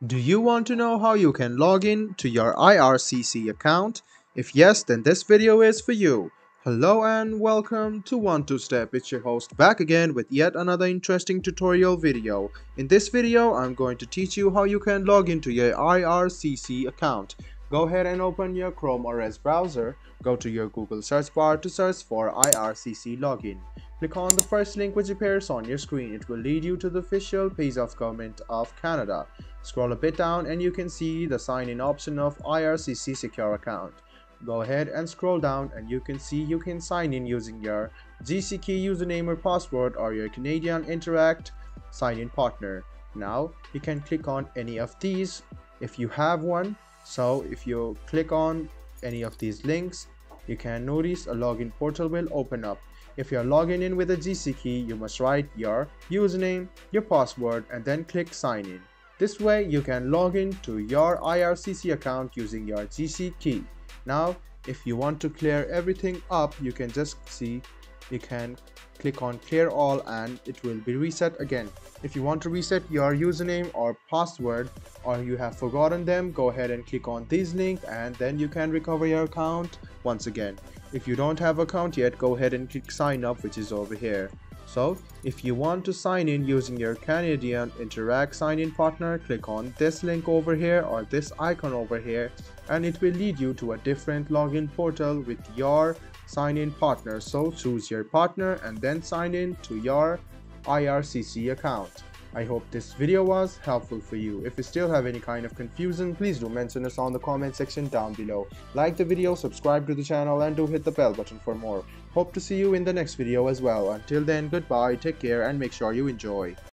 Do you want to know how you can log in to your IRCC account? If yes, then this video is for you. Hello and welcome to 1-2-Step. It's your host back again with yet another interesting tutorial video. In this video, I'm going to teach you how you can log into your IRCC account. Go ahead and open your Chrome or Edge browser. Go to your Google search bar to search for IRCC login. Click on the first link which appears on your screen. It will lead you to the official page of Government of Canada. Scroll a bit down and you can see the sign in option of IRCC secure account. Go ahead and scroll down and you can see you can sign in using your GC key username or password or your Canadian Interact sign-in partner. Now you can click on any of these if you have one. So if you click on any of these links, you can notice a login portal will open up. If you're logging in with a GC key, you must write your username, your password, and then click sign in. This way you can log in to your IRCC account using your GC key. Now if you want to clear everything up, you can just see you can click on clear all and it will be reset again. If you want to reset your username or password or you have forgotten them, go ahead and click on this link and then you can recover your account once again. If you don't have account yet, go ahead and click sign up, which is over here. So if you want to sign in using your Canadian Interact sign-in partner, click on this link over here or this icon over here and it will lead you to a different login portal with your sign-in partner. So choose your partner and then sign in to your IRCC account. I hope this video was helpful for you. If you still have any kind of confusion, please do mention us on the comment section down below. Like the video, subscribe to the channel and do hit the bell button for more. Hope to see you in the next video as well. Until then, goodbye, take care and make sure you enjoy.